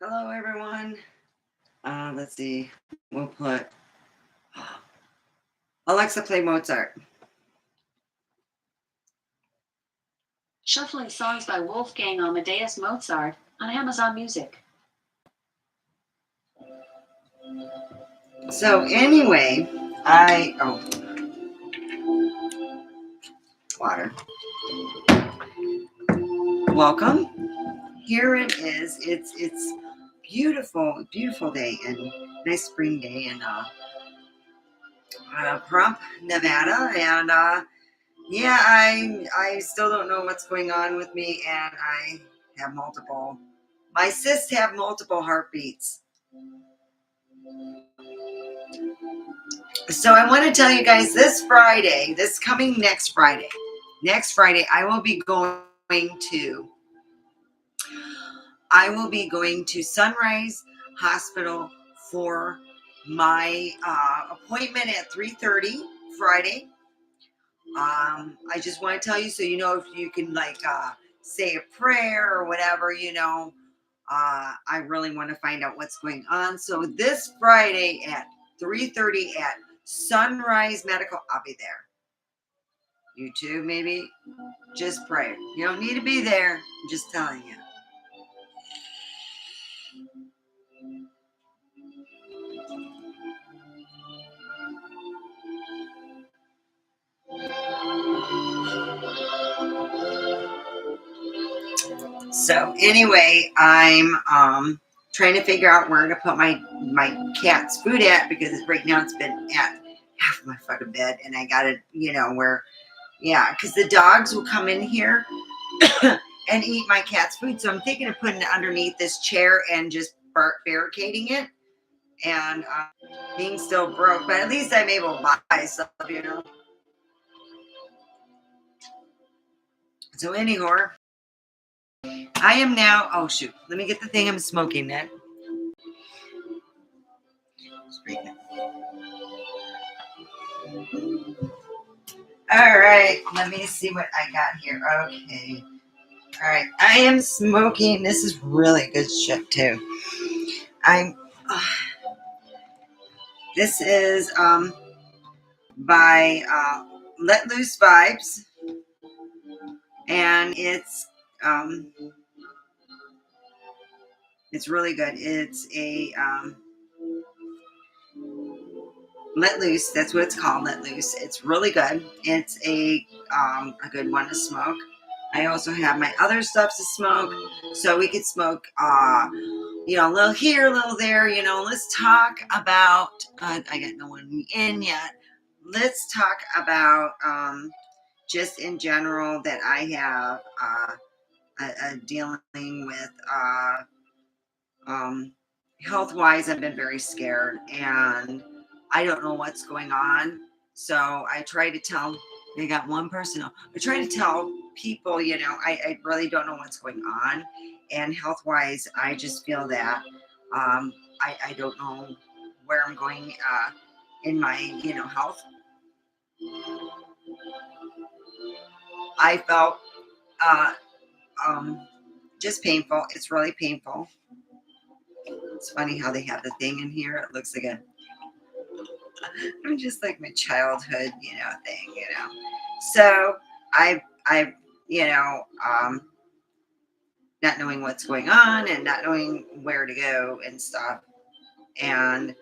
Hello, everyone. Let's see. We'll put Alexa, play Mozart. Shuffling songs by Wolfgang Amadeus Mozart on Amazon Music. So anyway, water. Welcome. Here it is. It's beautiful, beautiful day and nice spring day in Pahrump, Nevada, and yeah, I still don't know what's going on with me, and I have multiple. My cysts have multiple heartbeats. So I want to tell you guys this Friday, next Friday, I will be going to Sunrise Hospital for my appointment at 3:30 Friday. I just want to tell you so you know if you can say a prayer or whatever, I really want to find out what's going on. So this Friday at 3:30 at Sunrise Medical, I'll be there. You too, maybe just pray. You don't need to be there. I'm just telling you. So anyway, I'm trying to figure out where to put my cat's food at because right now it's been at half my fucking bed, and I got it, because the dogs will come in here and eat my cat's food. So I'm thinking of putting it underneath this chair and just barricading it, and being still broke, but at least I'm able to buy stuff. So anyhow, I am now, oh shoot, let me get the thing I'm smoking at. All right, let me see what I got here. Okay. All right, I am smoking. This is really good shit too. This is by Let Loose Vibes, and it's really good. It's a Let Loose. That's what it's called. Let Loose. It's really good. It's a good one to smoke. I also have my other stuff to smoke, so we could smoke a little here, a little there. Let's talk about. I got no one in yet. Let's talk about just in general that I have dealing with health-wise. I've been very scared, and I don't know what's going on. So I try to tell. I got one person. I try to tell people. I really don't know what's going on, and health-wise, I just feel that I don't know where I'm going in my health. I felt just painful. It's really painful. It's funny how they have the thing in here. It looks like I'm just like my childhood, thing. So I, not knowing what's going on and not knowing where to go and stuff. And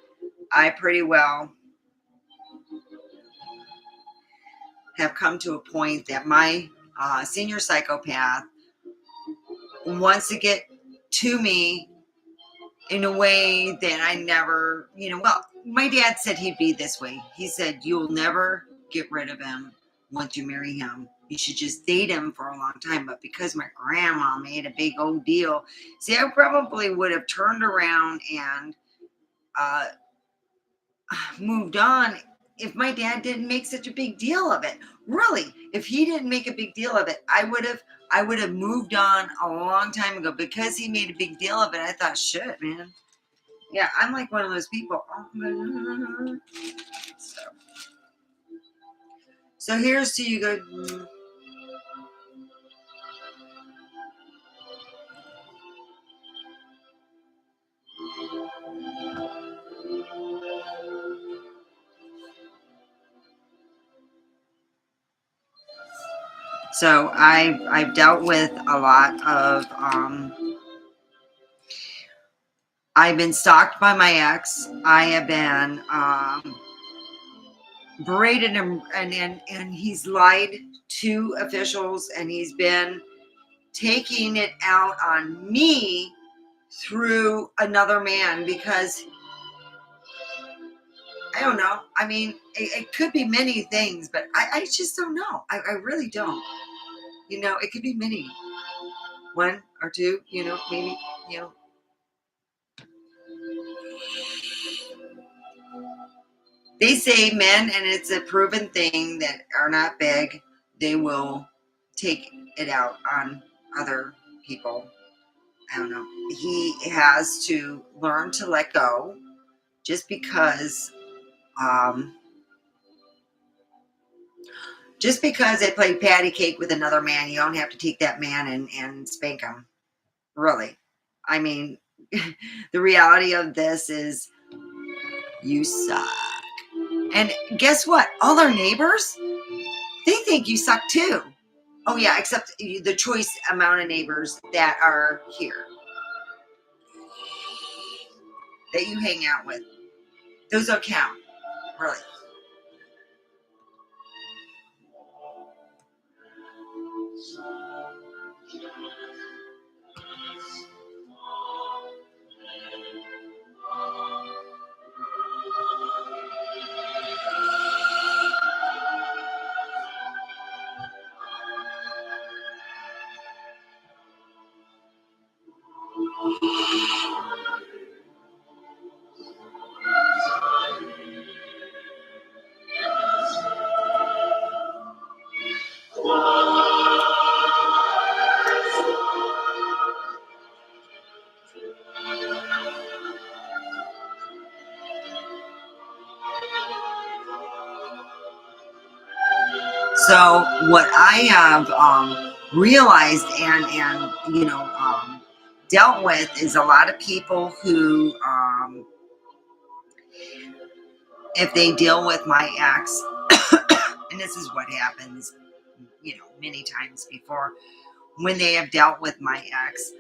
I pretty well have come to a point that my senior psychopath wants to get to me in a way that I never, my dad said he'd be this way. He said, you'll never get rid of him once you marry him. You should just date him for a long time. But because my grandma made a big old deal, see, I probably would have turned around and moved on if my dad didn't make such a big deal of it. Really, if he didn't make a big deal of it, I would have moved on a long time ago. Because he made a big deal of it, I thought, shit, man. Yeah, I'm like one of those people. So here's to you go. So I've dealt with a lot of I've been stalked by my ex. I have been berated and he's lied to officials, and he's been taking it out on me through another man because I don't know. I mean, it could be many things, but I just don't know. I really don't. You know, it could be many. One or two, you know, maybe, you know. They say men, and it's a proven thing, that are not big, they will take it out on other people. I don't know. He has to learn to let go just because um, they play patty cake with another man. You don't have to take that man and spank him. Really. I mean, the reality of this is you suck. And guess what? All our neighbors, they think you suck too. Oh yeah, except the choice amount of neighbors that are here that you hang out with. Those don't count, really. So what I have realized and you know dealt with is a lot of people who, if they deal with my ex, and this is what happens, you know, many times before, when they have dealt with my ex,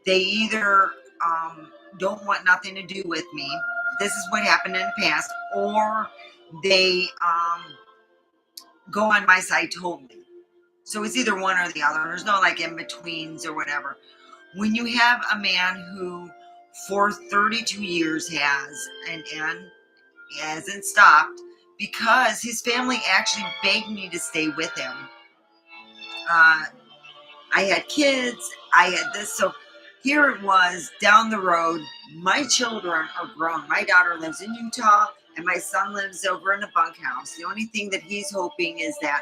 they either don't want nothing to do with me. This is what happened in the past, or they go on my side totally. So it's either one or the other. There's no like in betweens or whatever. When you have a man who for 32 years has and hasn't stopped because his family actually begged me to stay with him. I had kids, I had this. So here it was down the road. My children are grown. My daughter lives in Utah and my son lives over in a bunkhouse. The only thing that he's hoping is that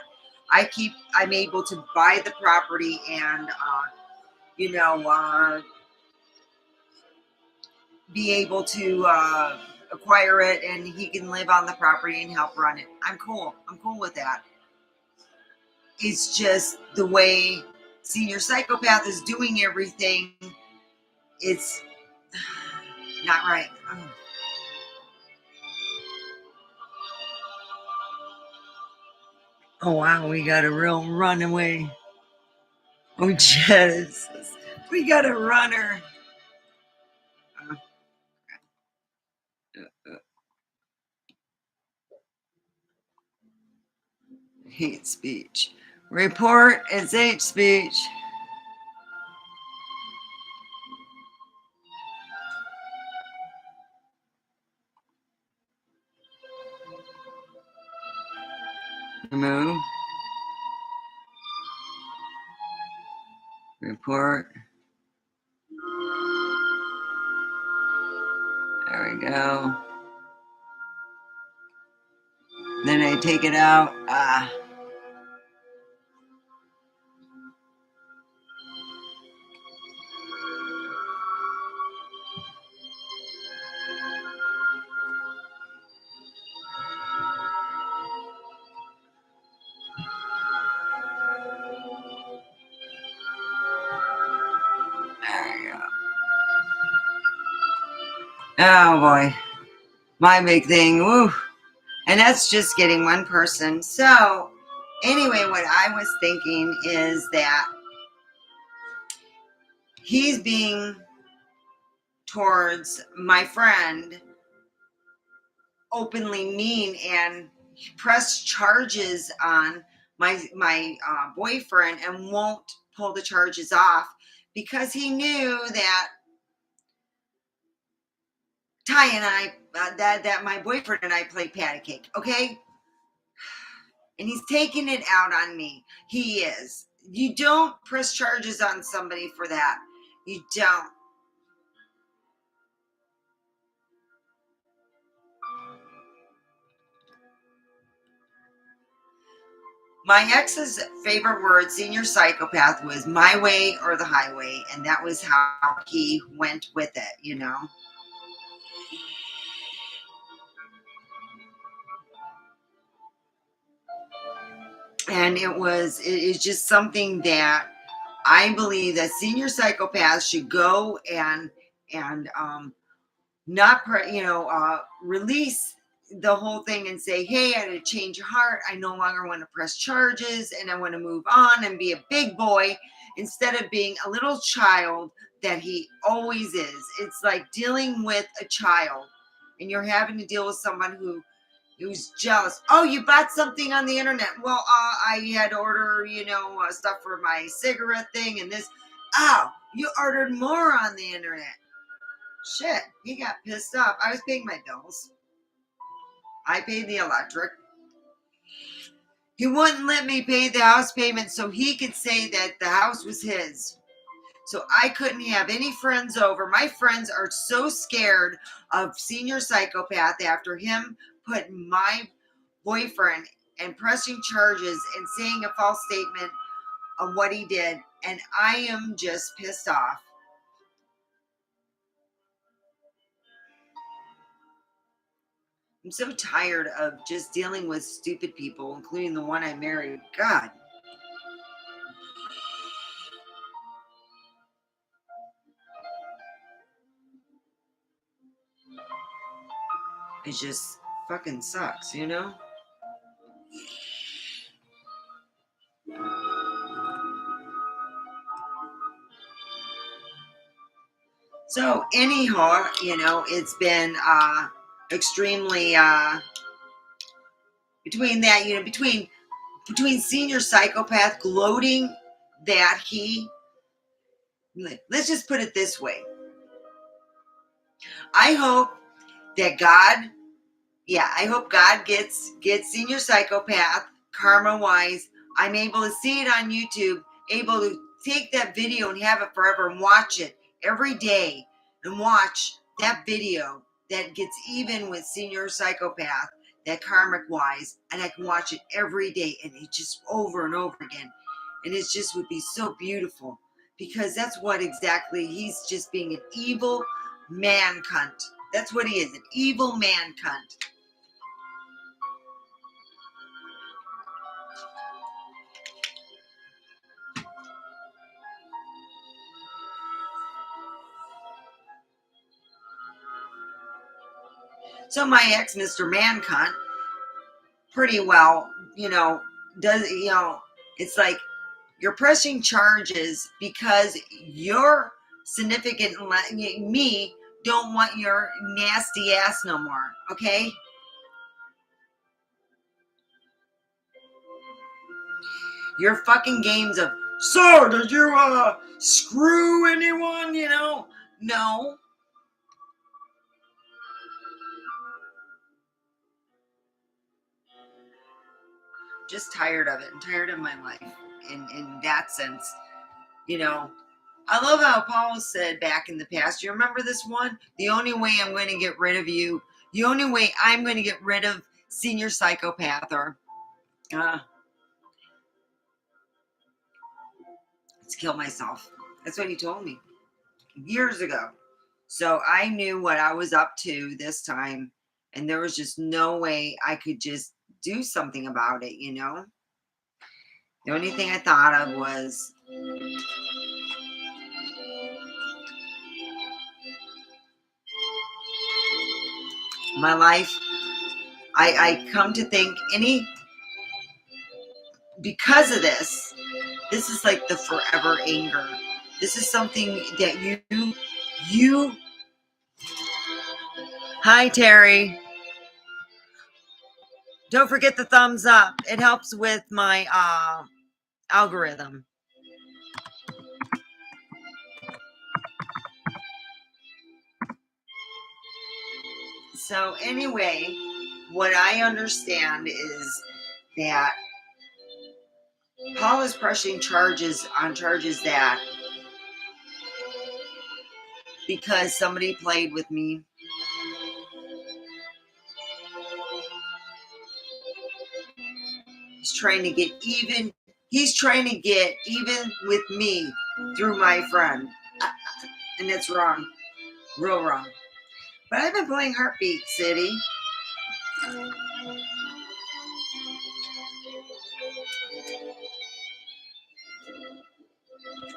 I'm able to buy the property and, you know, be able to acquire it, and he can live on the property and help run it. I'm cool with that. It's just the way senior psychopath is doing everything. It's not right. Oh wow, we got a real runaway. Oh Jesus, we got a runner. Hate speech. Report is hate speech. Remove. Report. There we go. Then I take it out. There we go. Oh boy. My big thing. Woo. And that's just getting one person. So Anyway, what I was thinking is that he's being towards my friend openly mean and press charges on my boyfriend and won't pull the charges off because he knew that Ty and I that my boyfriend and I played patty cake, okay? And he's taking it out on me. He is. You don't press charges on somebody for that. You don't. My ex's favorite word, senior psychopath, was my way or the highway. And that was how he went with it, you know? And it is just something that I believe that senior psychopaths should go and not, release the whole thing and say, hey, I had to change of heart. I no longer want to press charges and I want to move on and be a big boy instead of being a little child that he always is. It's like dealing with a child and you're having to deal with someone who's jealous. Oh, you bought something on the internet. Well, I had to order, stuff for my cigarette thing and this. Oh, you ordered more on the internet. Shit, he got pissed off. I was paying my bills. I paid the electric. He wouldn't let me pay the house payment so he could say that the house was his. So I couldn't have any friends over. My friends are so scared of senior psychopath after him putting my boyfriend and pressing charges and saying a false statement of what he did. And I am just pissed off. I'm so tired of just dealing with stupid people, including the one I married. God. It just fucking sucks, you know? So anyhow, it's been extremely between that, between senior psychopath gloating that let's just put it this way. I hope that I hope God gets senior psychopath karma wise. I'm able to see it on YouTube, able to take that video and have it forever and watch it every day and watch that video that gets even with senior psychopath, that karmic wise, and I can watch it every day and it just over and over again. And it just would be so beautiful because that's what exactly he's just being an evil man cunt. That's what he is, an evil man cunt. So my ex, Mr. Man Cunt, pretty well, does, it's like you're pressing charges because your significant me don't want your nasty ass no more, okay? Your fucking games of, so did you screw anyone, No. Just tired of it and tired of my life in that sense, I love how Paul said back in the past, you remember this one? The only way I'm going to get rid of you, the only way I'm going to get rid of senior psychopath or it's kill myself. That's what he told me years ago. So I knew what I was up to this time, and there was just no way I could just do something about it, The only thing I thought of was my life. I come to think because of this is like the forever anger. This is something that you, hi Terry. Don't forget the thumbs up. It helps with my algorithm. So anyway, what I understand is that Paul is pressing charges that because somebody played with me, he's trying to get even. He's trying to get even with me through my friend. And that's wrong. Real wrong. But I've been playing Heartbeat City.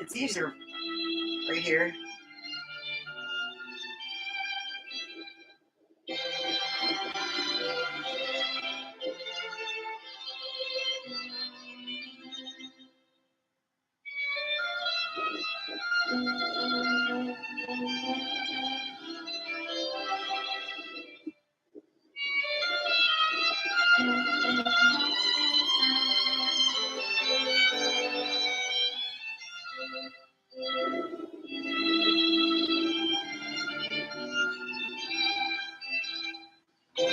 It's easier right here.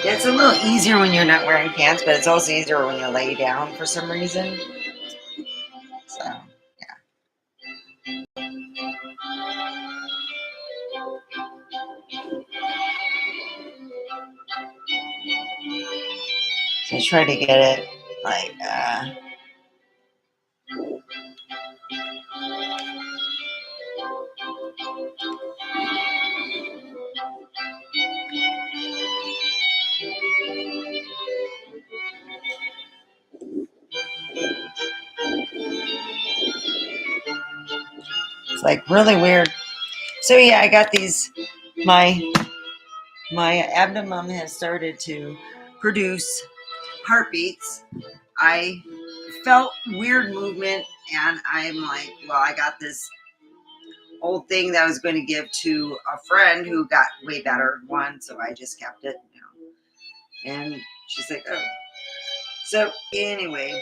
It's a little easier when you're not wearing pants, but it's also easier when you lay down for some reason. So, yeah. So try to get it like, it's like really weird. So yeah, I got these, my abdomen has started to produce heartbeats. I felt weird movement and I'm like, well, I got this old thing that I was going to give to a friend who got way better one, so I just kept it, and she's like, oh. So anyway,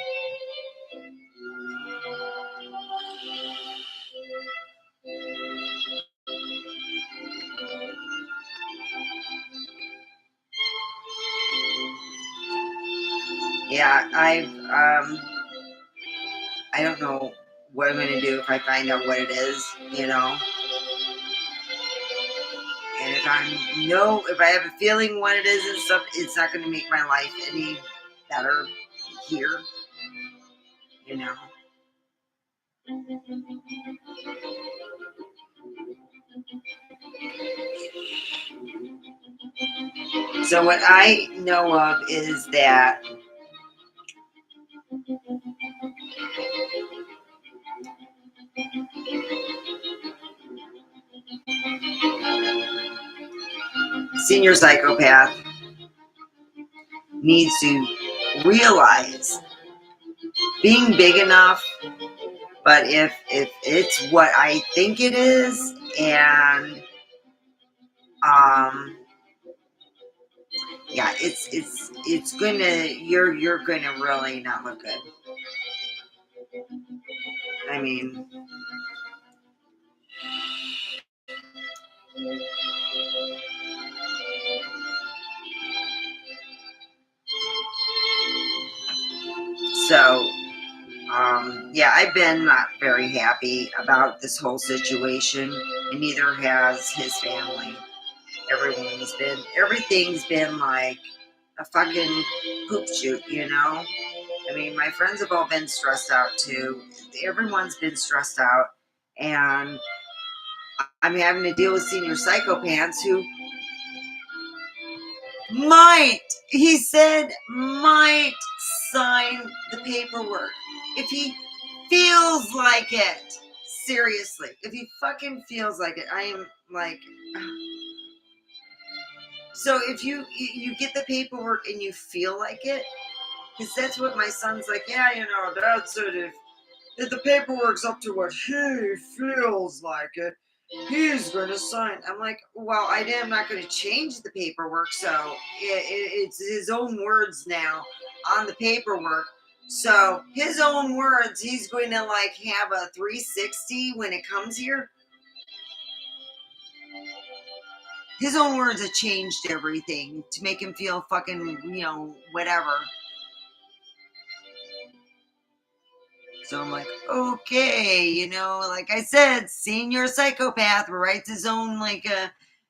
yeah, I don't know what I'm going to do if I find out what it is, and if I have a feeling what it is and stuff, it's not going to make my life any better here, So what I know of is that senior psychopath needs to realize being big enough, but if it's what I think it is, and yeah, it's gonna, you're gonna really not look good. I mean, so yeah, I've been not very happy about this whole situation, and neither has his family. Everything's been like a fucking poop shoot, I mean, my friends have all been stressed out too. Everyone's been stressed out, and I'm having to deal with senior psychopaths who he said, might sign the paperwork if he feels like it. Seriously, if he fucking feels like it. I am like, so if you get the paperwork and you feel like it, Because that's what my son's like, yeah, Dad said if the paperwork's up to what he feels like it, he's going to sign. I'm like, well, I'm not going to change the paperwork. So it's his own words now on the paperwork. So his own words, he's going to like have a 360 when it comes here. His own words have changed everything to make him feel fucking, whatever. So I'm like, okay, like I said, senior psychopath writes his own, like,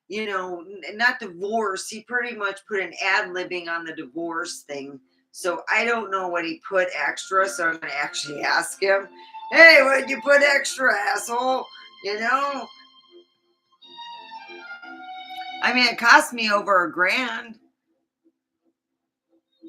not divorce. He pretty much put an ad-libbing on the divorce thing. So I don't know what he put extra. So I'm going to actually ask him, hey, what'd you put extra, asshole? I mean, it cost me over $1,000.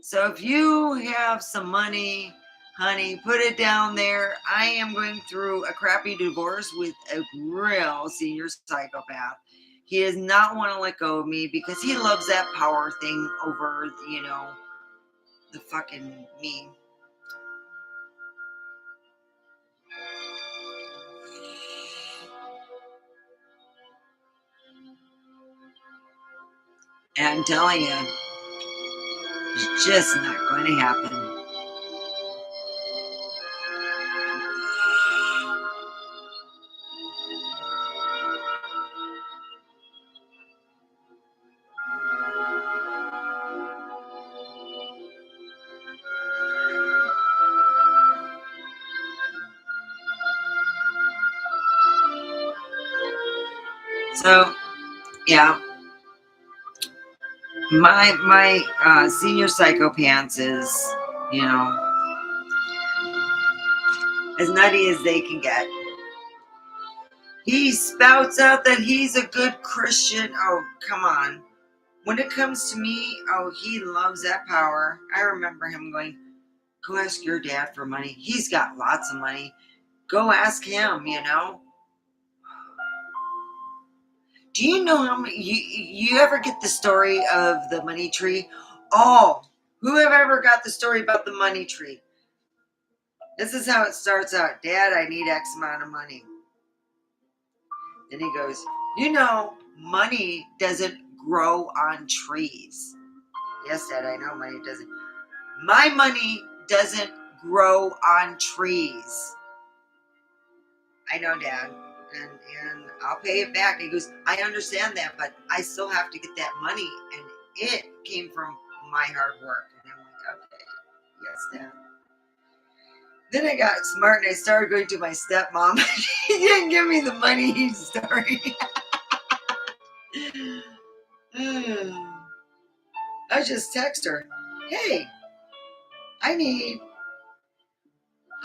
So if you have some money, honey, put it down there. I am going through a crappy divorce with a real senior psychopath. He does not want to let go of me because he loves that power thing over, the fucking me. And I'm telling you, it's just not going to happen. So, yeah, my senior psychopaths is, as nutty as they can get. He spouts out that he's a good Christian. Oh, come on. When it comes to me, oh, he loves that power. I remember him going, go ask your dad for money. He's got lots of money. Go ask him, Do you know how many, you ever get the story of the money tree? Oh, who have ever got the story about the money tree? This is how it starts out. Dad, I need X amount of money. Then he goes, money doesn't grow on trees. Yes, Dad, I know money doesn't. My money doesn't grow on trees. I know, Dad. And I'll pay it back. He goes, I understand that, but I still have to get that money. And it came from my hard work. And I'm like, okay, yes, Dad. Then I got smart and I started going to my stepmom. He didn't give me the money story. I just text her, hey, I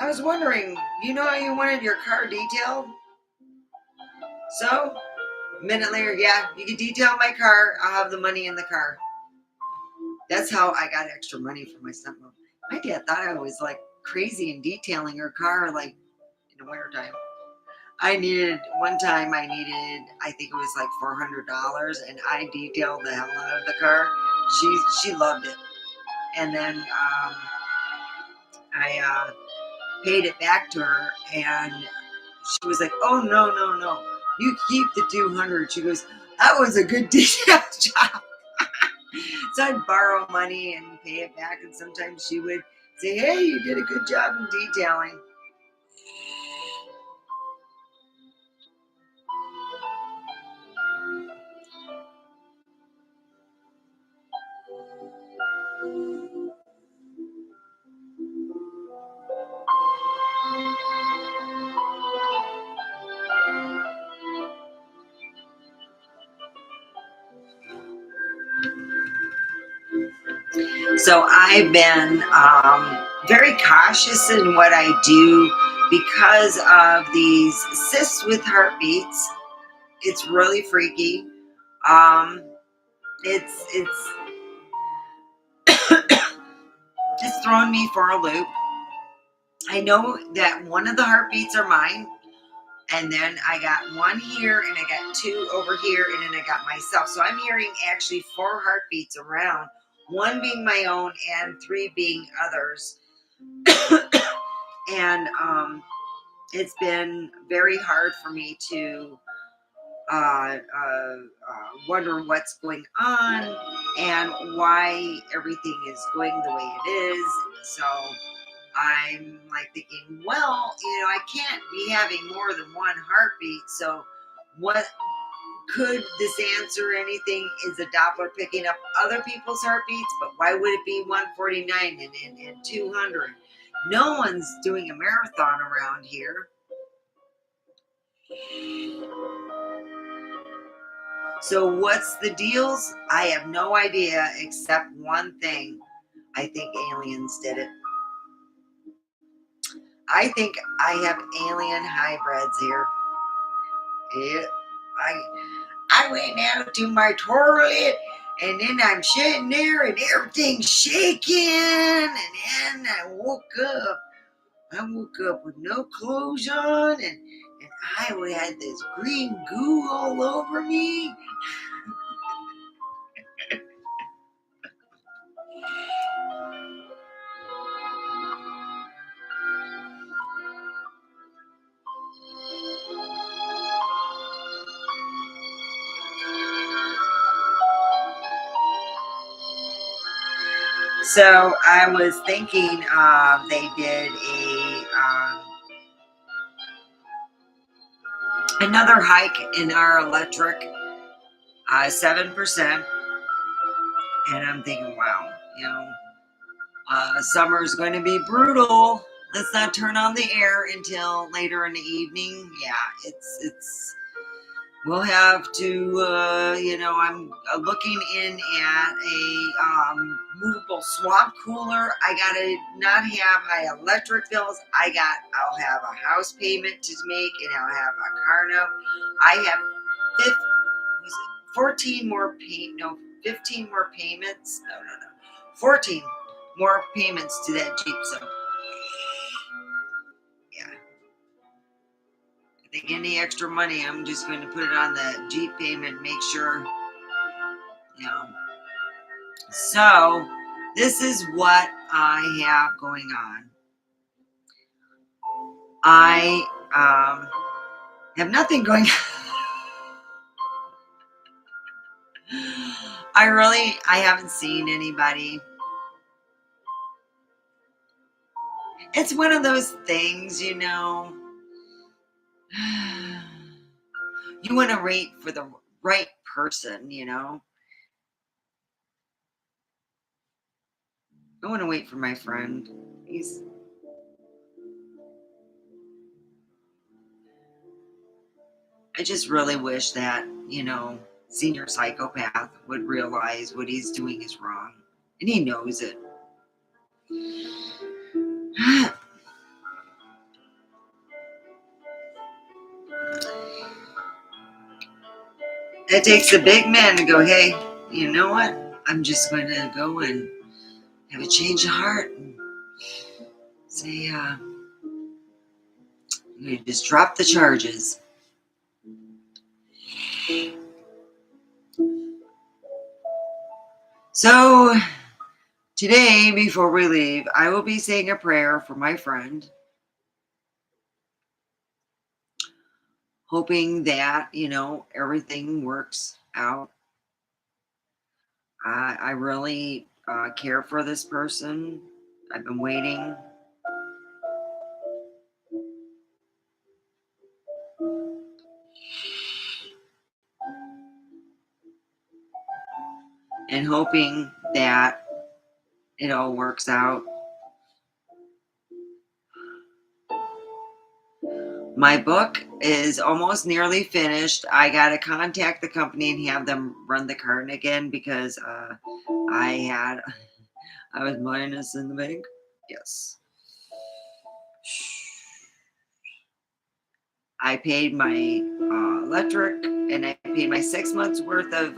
was wondering, how you wanted your car detailed? So, a minute later, yeah, you can detail my car. I'll have the money in the car. That's how I got extra money for my stepmom. My dad thought I was like crazy in detailing her car, like in the wintertime. One time I think it was like $400, and I detailed the hell out of the car. She loved it. And then I paid it back to her, and she was like, oh, no. You keep the 200. She goes, that was a good detail job. So I'd borrow money and pay it back, and sometimes she would say, hey, you did a good job in detailing. So I've been very cautious in what I do because of these cysts with heartbeats. It's really freaky. It's just thrown me for a loop. I know that one of the heartbeats are mine, and then I got one here, and I got two over here, and then I got myself. So I'm hearing actually 4 heartbeats around. 1 being my own and 3 being others. And it's been very hard for me to wonder what's going on and why everything is going the way it is. So I'm like thinking, well, I can't be having more than one heartbeat. So what could this answer anything? Is a Doppler picking up other people's heartbeats? But why would it be 149 and 200? No one's doing a marathon around here. So what's the deals? I have no idea except one thing. I think aliens did it. I think I have alien hybrids here. Yeah, I went out to my toilet and then I'm sitting there and everything's shaking, and then I woke up. I woke up with no clothes on, and I had this green goo all over me. So I was thinking they did another hike in our electric, 7%. And I'm thinking, wow, summer is going to be brutal. Let's not turn on the air until later in the evening. Yeah, it's we'll have to, I'm looking in at a movable swamp cooler. I gotta not have high electric bills. I'll have a house payment to make, and I'll have a car note. I have 14 more 15 more payments. No. 14 more payments to that Jeep. So, yeah. I think any extra money, I'm just going to put it on the Jeep payment, make sure, So, this is what I have going on. I have nothing going on. I haven't seen anybody. It's one of those things, you want to wait for the right person, I want to wait for my friend. I just really wish that, senior psychopath would realize what he's doing is wrong. And he knows it. It takes a big man to go, hey, you know what? I'm just going to go and have a change of heart and say, I'm going to just drop the charges. So today, before we leave, I will be saying a prayer for my friend, hoping that, everything works out. I really care for this person. I've been waiting. And hoping that it all works out. My book is almost nearly finished. I got to contact the company and have them run the carton again because I was minus in the bank. Yes. I paid my electric, and I paid my 6 months worth of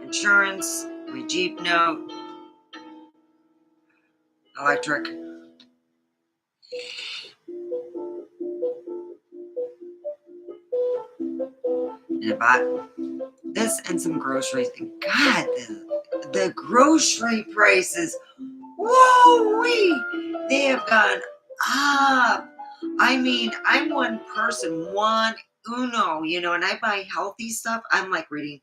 insurance, my Jeep note, electric. And I bought this and some groceries. And God, the grocery prices, whoa-wee, they have gone up. I mean, I'm one person, one uno, and I buy healthy stuff. I'm like reading,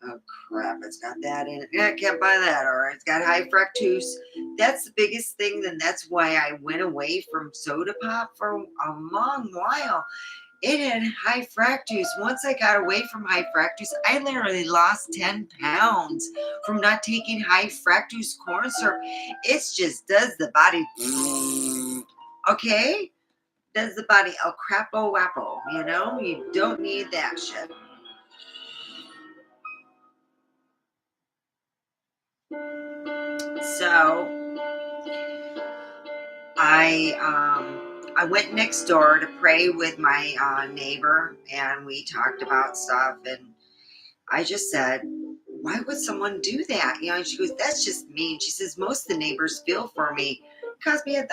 oh crap, it's got that in it. Yeah, I can't buy that. All right, it's got high fructose. That's the biggest thing. Then that's why I went away from soda pop for a long while. It had high fructose. Once I got away from high fructose, I literally lost 10 pounds from not taking high fructose corn syrup. It just does the body, okay? Does the body el crapo wappo, You don't need that shit. So I went next door to pray with my neighbor, and we talked about stuff, and I just said, why would someone do that? And she goes, that's just mean. She says, most of the neighbors feel for me. It cost me $1,000,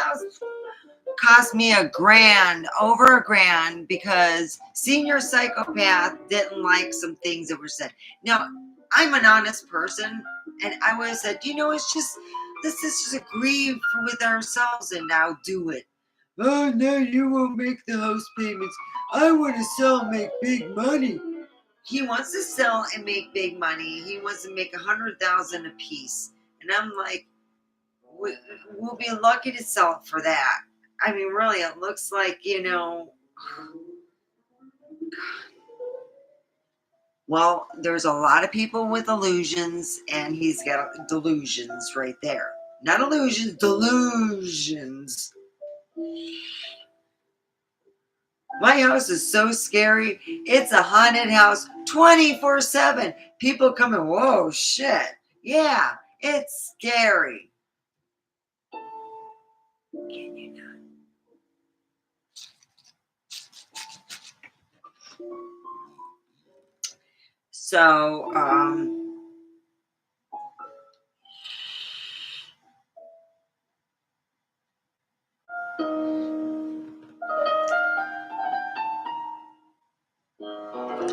over $1,000, because senior psychopath didn't like some things that were said. Now, I'm an honest person, and I would have said, it's just, let's just agree with ourselves and now do it. Oh, no, you won't make the house payments. I want to sell and make big money. He wants to sell and make big money. He wants to make $100,000 a piece. And I'm like, we'll be lucky to sell it for that. I mean, really, it looks like, well, there's a lot of people with illusions, and he's got delusions right there. Not illusions, delusions. My house is so scary. It's a haunted house 24/7. People come in, whoa, shit. Yeah, it's scary. Can you not? So,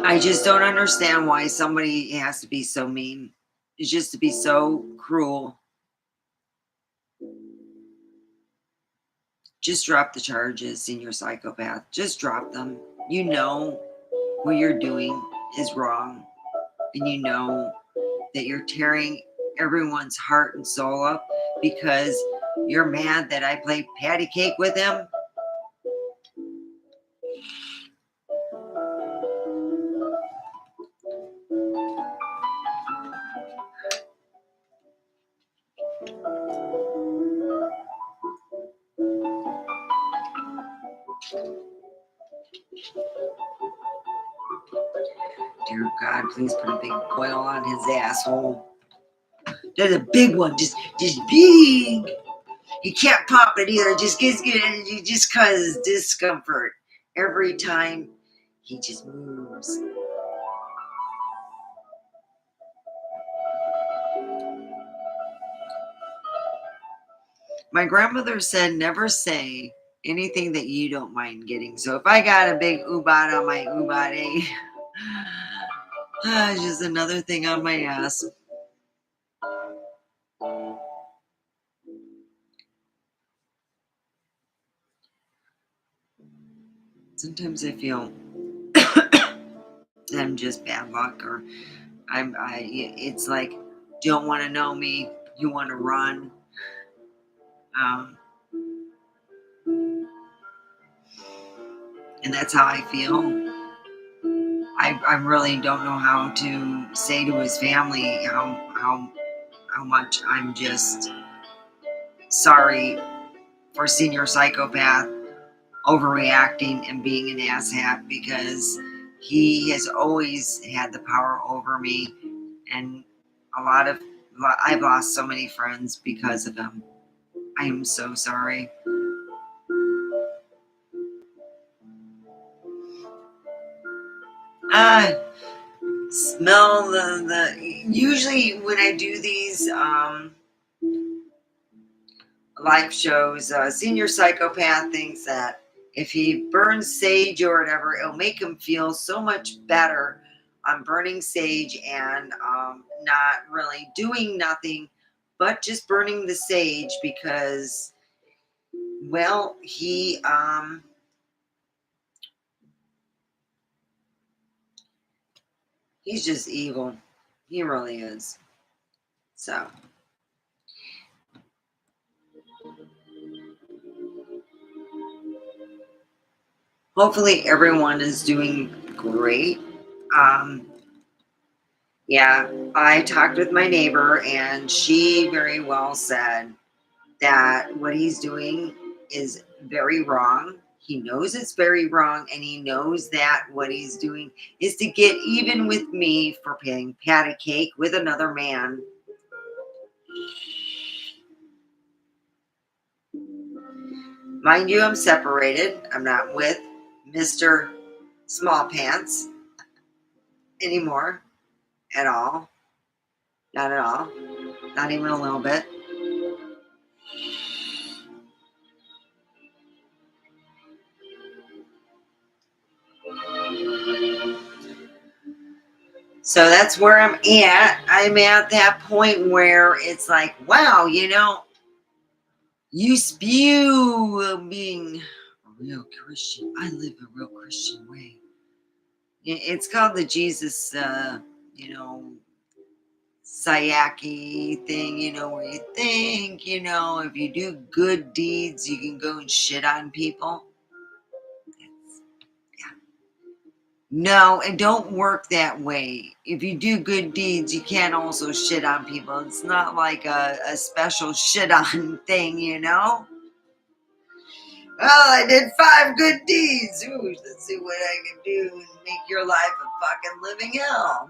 I just don't understand why somebody has to be so mean. It's just to be so cruel. Just drop the charges, senior psychopath. Just drop them. You know what you're doing is wrong. And you know that you're tearing everyone's heart and soul up because you're mad that I played patty cake with him. Dear God, please put a big boil on his asshole. There's a big one, just big. He can't pop it either. Just causes discomfort every time he just moves. My grandmother said, never say anything that you don't mind getting. So if I got a big oobat on my oobate, just another thing on my ass. Sometimes I feel I'm just bad luck, or it's like, don't want to know me, you want to run. And that's how I feel. I really don't know how to say to his family how much I'm just sorry for senior psychopath overreacting and being an asshat, because he has always had the power over me, and I've lost so many friends because of him. I am so sorry. Smell the usually when I do these live shows, senior psychopath thinks that if he burns sage or whatever, it'll make him feel so much better I'm burning sage and not really doing nothing, but just burning the sage because, well, he's just evil. He really is. So. Hopefully everyone is doing great. Um, yeah, I talked with my neighbor and she very well said that what he's doing is very wrong. He knows it's very wrong and he knows that what he's doing is to get even with me for paying patty cake with another man. Mind you, I'm separated. I'm not with Mr. Small Pants anymore at all. Not at all. Not even a little bit. So that's where I'm at. I'm at that point where it's like, wow, you spew being a real Christian. I live a real Christian way. It's called the Jesus, Sayaki thing, where you think, if you do good deeds, you can go and shit on people. No, it don't work that way. If you do good deeds, you can't also shit on people. It's not like a special shit on thing, Oh, I did 5 good deeds. Ooh, let's see what I can do and make your life a fucking living hell.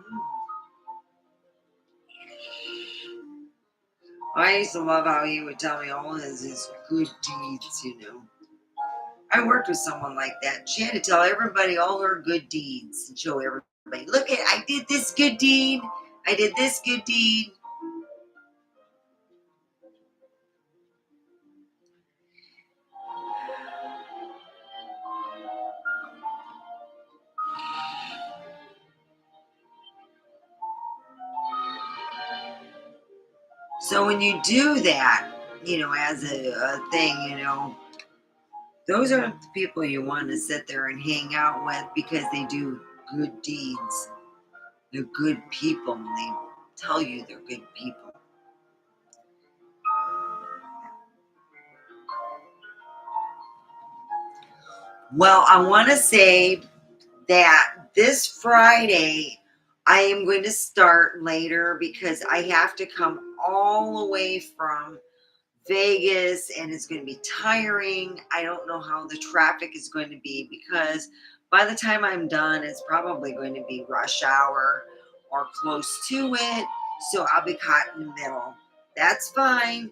I used to love how he would tell me all his good deeds, I worked with someone like that. She had to tell everybody all her good deeds and show everybody, look at, I did this good deed. I did this good deed. So when you do that, as a thing, those are the people you want to sit there and hang out with because they do good deeds. They're good people and they tell you they're good people. Well, I want to say that this Friday, I am going to start later because I have to come all the way from Vegas and it's going to be tiring. I don't know how the traffic is going to be because by the time I'm done, it's probably going to be rush hour or close to it. So I'll be caught in the middle. That's fine.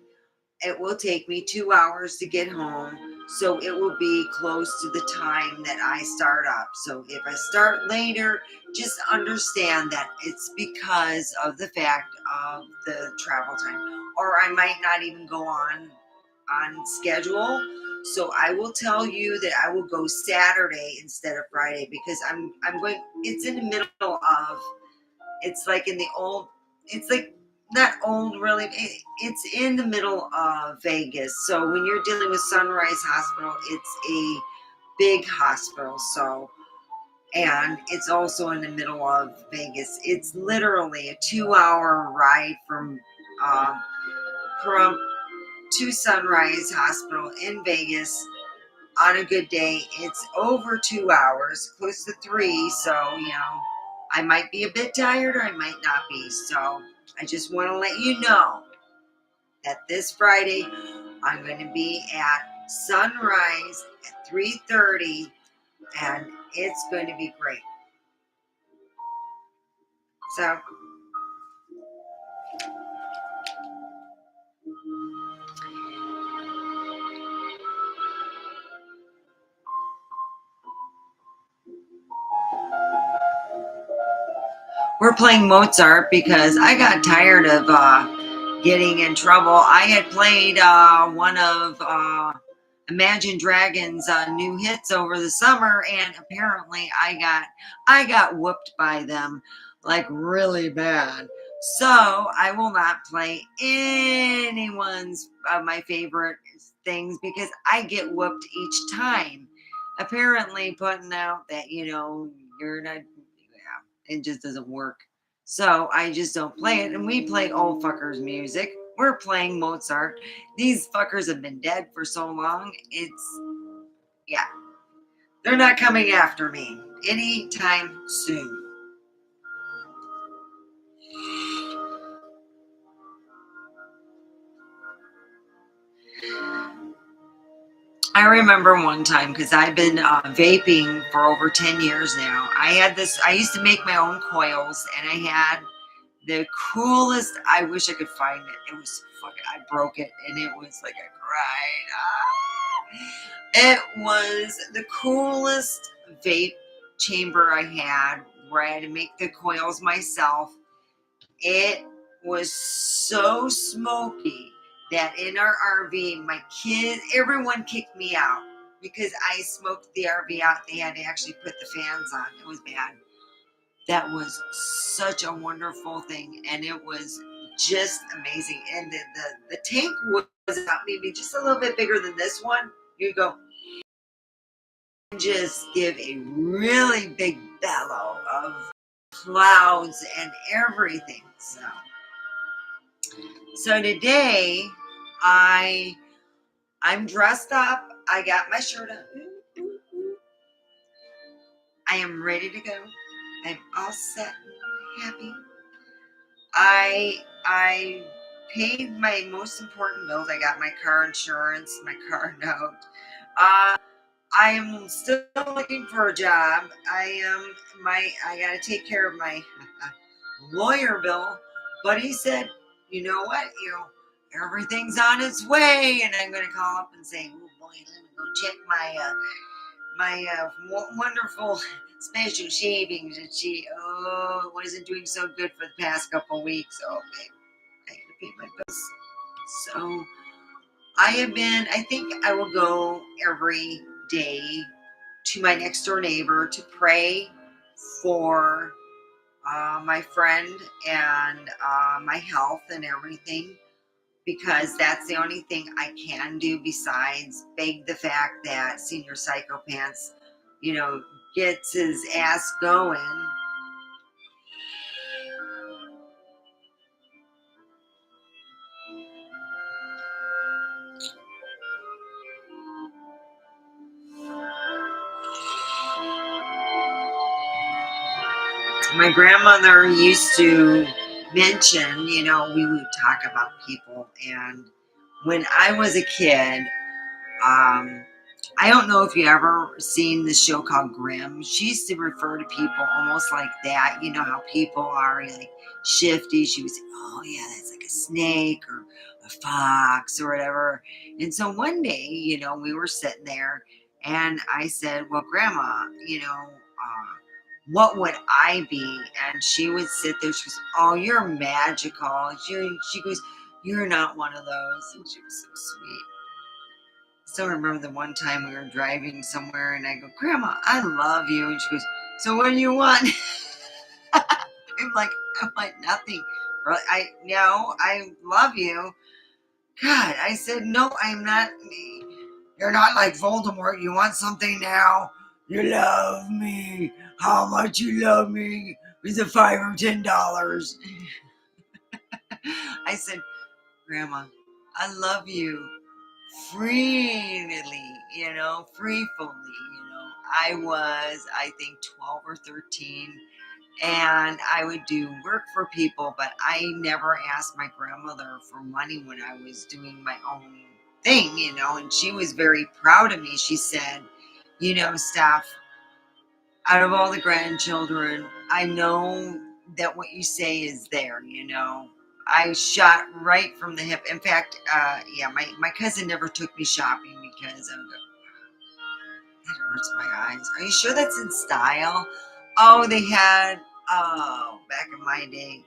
It will take me 2 hours to get home. So it will be close to the time that I start up. So if I start later, just understand that it's because of the fact of the travel time. Or I might not even go on schedule. So I will tell you that I will go Saturday instead of Friday because I'm going, it's in the middle of, it's like in the old, it's like not old really, it's in the middle of Vegas. So when you're dealing with Sunrise Hospital, it's a big hospital. So, and it's also in the middle of Vegas. It's literally a 2-hour ride from Pahrump to Sunrise Hospital in Vegas. On a good day, it's over 2 hours, close to 3. So, I might be a bit tired or I might not be. So I just want to let you know that this Friday, I'm going to be at Sunrise at 3:30 and it's going to be great. So we're playing Mozart because I got tired of getting in trouble. I had played one of Imagine Dragons new hits over the summer, and apparently I got whooped by them like really bad. So I will not play anyone's my favorite things because I get whooped each time. Apparently, putting out that you're not, yeah, it just doesn't work. So I just don't play it, and we play old fuckers music. We're playing Mozart. These fuckers have been dead for so long. Yeah, they're not coming after me anytime soon. I remember one time because I've been vaping for over 10 years now. I used to make my own coils, and I had the coolest, I wish I could find it. It was fucking, I broke it, and it was like I cried. It was the coolest vape chamber I had, where I had to make the coils myself. It was so smoky that in our RV, my kids, everyone kicked me out because I smoked the RV out. They had to actually put the fans on. It was bad. That was such a wonderful thing, and it was just amazing. And the tank was about maybe just a little bit bigger than this one. You go, just give a really big bellow of clouds and everything. So today I'm dressed up. I got my shirt on. I am ready to go. I'm all set and happy. I paid my most important bills. I got my car insurance, my car note. I am still looking for a job. I gotta take care of my lawyer bill. But he said, you know what? Everything's on its way, and I'm gonna call up and say, oh boy, let me go check my wonderful special shavings that she wasn't doing so good for the past couple weeks. Oh, babe, I gotta pay my bills. So I think I will go every day to my next door neighbor to pray for my friend and my health and everything, because that's the only thing I can do besides beg the fact that Senior Psychopants, gets his ass going. My grandmother used to mention, we would talk about people. And when I was a kid, I don't know if you ever seen this show called Grimm. She used to refer to people almost like that. You know how people are like shifty. She would say, oh yeah, that's like a snake or a fox or whatever. And so one day, we were sitting there, and I said, well, Grandma, what would I be? And she would sit there. She goes, oh, you're magical. She goes, you're not one of those. And she was so sweet. Still remember the one time we were driving somewhere, and I go, Grandma, I love you. And she goes, so what do you want? I want nothing. No, I love you. God, I said, no, I'm not. You're not like Voldemort. You want something now? You love me. How much you love me? Is it $5 or $10? I said, Grandma, I love you freely, freefully. I was, I think, 12 or 13, and I would do work for people, but I never asked my grandmother for money when I was doing my own thing, and she was very proud of me. She said, Steph, out of all the grandchildren, I know that what you say is there. I shot right from the hip. In fact, my cousin never took me shopping because that hurts my eyes. Are you sure that's in style? Oh, they had, back in my day,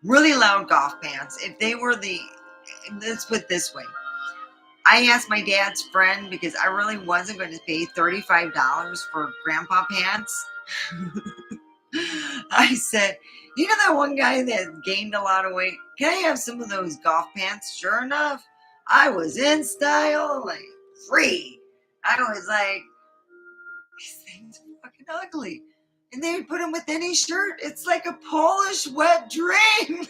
really loud golf pants. If they were let's put it this way. I asked my dad's friend because I really wasn't going to pay $35 for grandpa pants. I said, you know that one guy that gained a lot of weight? Can I have some of those golf pants? Sure enough, I was in style, like free. I was like, these things are fucking ugly. And they would put them with any shirt. It's like a Polish wet dream.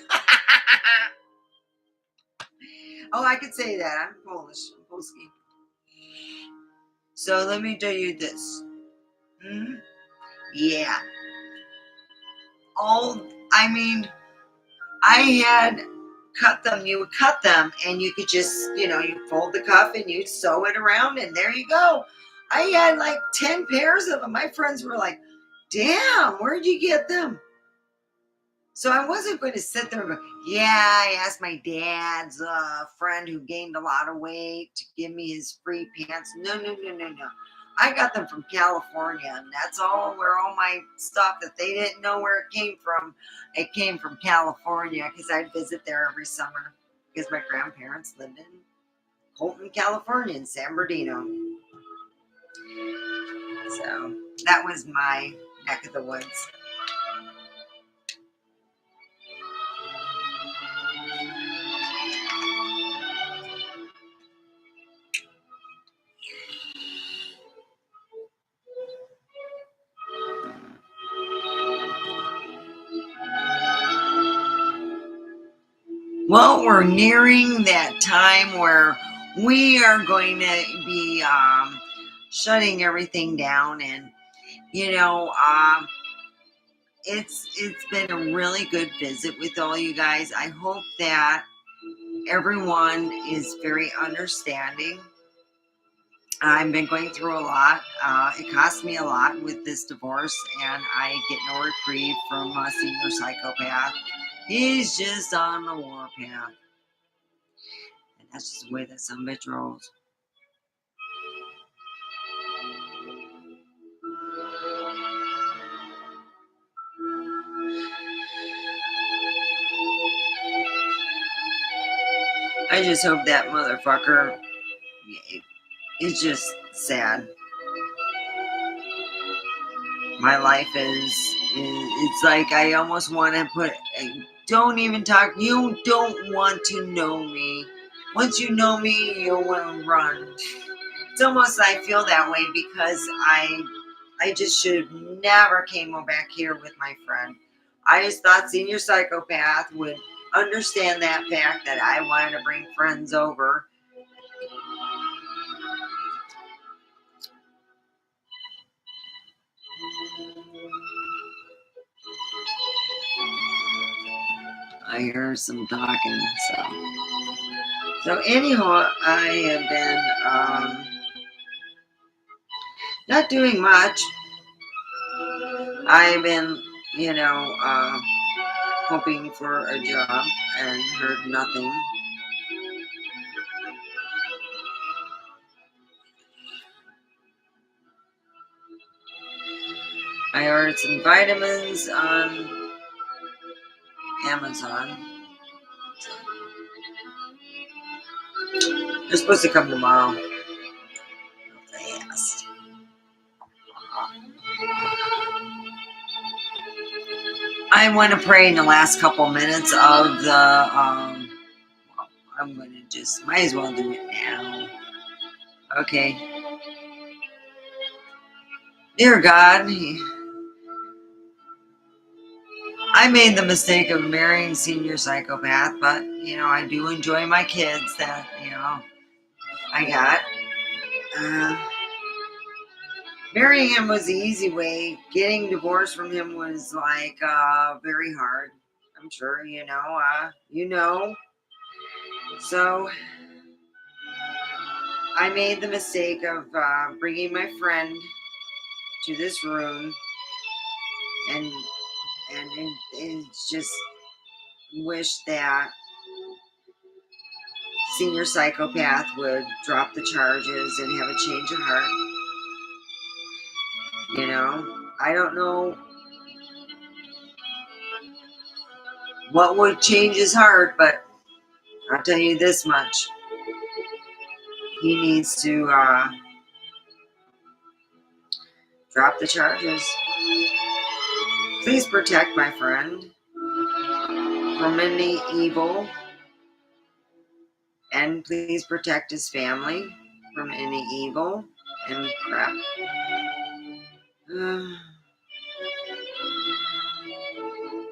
Oh, I could say that. I'm Polish. I'm Polski. So let me tell you this. Yeah. Oh, I mean, I had cut them. You would cut them and you could just, you fold the cuff and you sew it around and there you go. I had like 10 pairs of them. My friends were like, damn, where'd you get them? So I wasn't going to sit there and go, yeah, I asked my dad's friend who gained a lot of weight to give me his free pants. No. I got them from California, and that's where all my stuff that they didn't know where it came from. It came from California because I'd visit there every summer because my grandparents lived in Colton, California, in San Bernardino. So that was my neck of the woods. Well, we're nearing that time where we are going to be shutting everything down, and it's been a really good visit with all you guys. I hope that everyone is very understanding. I've been going through a lot. It cost me a lot with this divorce, and I get no reprieve from a senior psychopath. He's just on the warpath. And that's just the way that some bitch rolls. I just hope that motherfucker is just sad. My life it's like I almost want to put, don't even talk. You don't want to know me. Once you know me, you'll want to run. It's almost I feel that way because I just should have never came back here with my friend. I just thought senior psychopath would understand that fact that I wanted to bring friends over. I hear some talking, so anyhow, I have been not doing much. I've been, hoping for a job and heard nothing. I ordered some vitamins on Amazon. They're supposed to come tomorrow. Fast. I want to pray in the last couple minutes of the. I'm going to just might as well do it now. Okay. Dear God, I made the mistake of marrying senior psychopath, but I do enjoy my kids that I got. Marrying him was the easy way. Getting divorced from him was like very hard. I'm sure you know. So I made the mistake of bringing my friend to this room, and it's just wish that senior psychopath would drop the charges and have a change of heart. I don't know what would change his heart, but I'll tell you this much. He needs to drop the charges. Please protect my friend from any evil, and please protect his family from any evil and crap.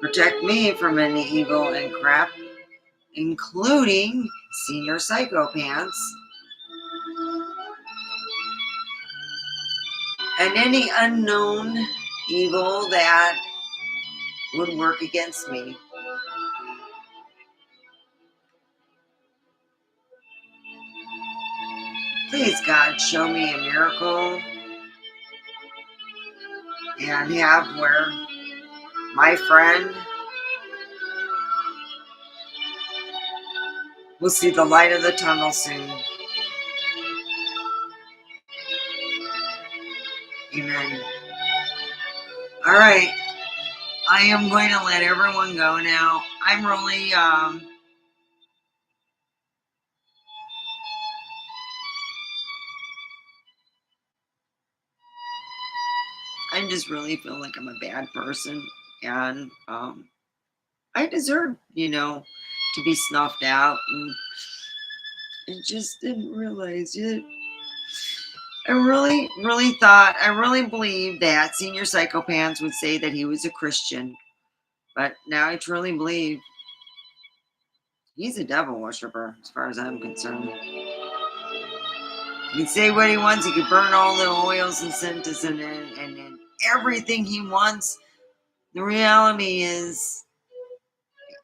Protect me from any evil and crap, including senior psychopaths and any unknown evil that would work against me. Please, God, show me a miracle and have where my friend will see the light of the tunnel soon. Amen. All right. I am going to let everyone go now. I'm really, I just really feel like I'm a bad person, and I deserve, to be snuffed out, and I just didn't realize it. I really believed that senior psychopaths would say that he was a Christian, but now I truly believe he's a devil worshiper, as far as I'm concerned. He can say what he wants. He can burn all the oils and sentences and everything he wants. The reality is,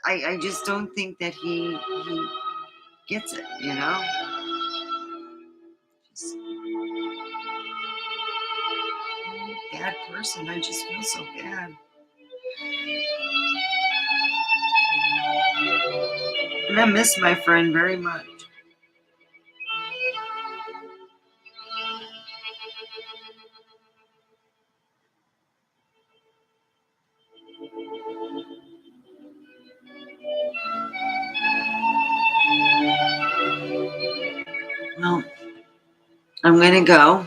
I just don't think that he gets it, Just a bad person. I just feel so bad. And I miss my friend very much. Well, I'm going to go.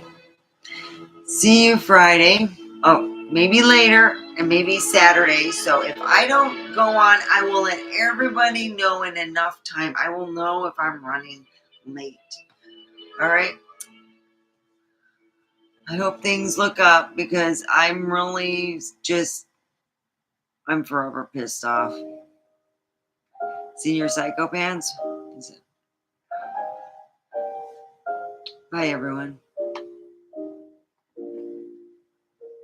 See you Friday. Oh, maybe later and maybe Saturday. So if I don't go on, I will let everybody know in enough time. I will know if I'm running late. All right. I hope things look up, because I'm really I'm forever pissed off. Senior psychopaths. Bye, everyone.